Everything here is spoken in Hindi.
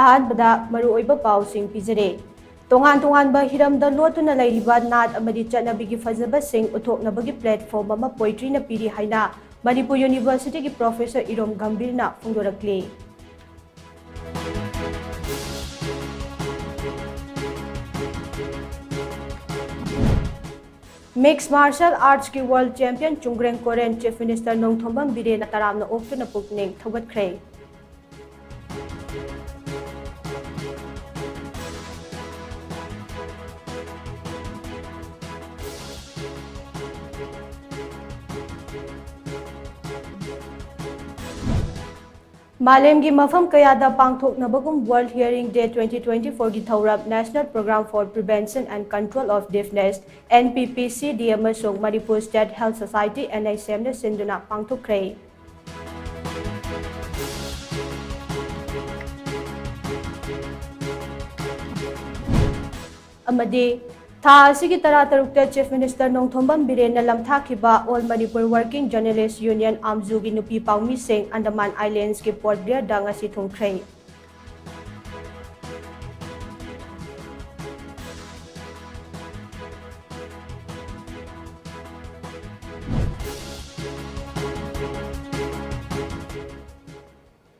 ꯑꯍꯥꯟꯕꯗ ꯃꯔꯨꯑꯣꯏꯕ ꯄꯥꯎꯁꯤꯡ ꯄꯤꯖꯔꯦ꯫ ꯇꯣꯉꯥꯟ-ꯇꯣꯉꯥꯟꯕ ꯍꯤꯔꯝꯗ ꯂꯣꯠꯇꯨꯅ ꯂꯩꯔꯤꯕ ꯅꯥꯠ ꯑꯃꯗꯤ ꯆꯠꯅꯕꯤꯒꯤ ꯐꯖꯕꯁꯤꯡ ꯎꯠꯊꯣꯛꯅꯕꯒꯤ ꯄ꯭ꯂꯦꯠꯐꯣꯔꯝ ꯑꯃ ꯄꯣꯏꯇ꯭ꯔꯤꯅ ꯄꯤꯔꯤ ꯍꯥꯏꯅ ꯃꯅꯤꯄꯨꯔ ꯌꯨꯅꯤꯚꯔꯁꯤꯇꯤꯒꯤ ꯄ꯭ꯔꯣꯐꯦꯁꯔ ꯏꯔꯣꯝ ꯒꯝꯚꯤꯔꯅ ꯐꯣꯡꯗꯣꯔꯛꯂꯤ꯫ ꯃꯤꯛꯁ ꯃꯥꯔꯁꯦꯜ ꯑꯥꯔꯠꯁꯀꯤ world champion Chungreng Koren chief minister Nongthombam ꯕꯤꯔꯦꯟꯅ ꯇꯔꯥꯝꯅ ꯑꯣꯛꯇꯨꯅ ꯄꯨꯛꯅꯤꯡ ꯊꯧꯒꯠꯈ꯭ꯔꯦ꯫ मालेमगी मफम कयादा पांगथोकनबगुम वर्ल्ड हियरिंग डे 2024 की थौरम national programme for prevention and control of deafness NPPCD अमसुंग Manipur state health society NHM ने सिंधुना पांगथोकख्रे। अमदी थासिगी तरातरुक्ता चीफ मिनिस्टर नोंथोंबम बिरेन लमथाखिबा all Manipur working journalist union आमजूगी नुपी पाउमी सिंह अंडमान आइलैंड्स के पोर्ट ब्लेयर दा ngasi थुंख्रे।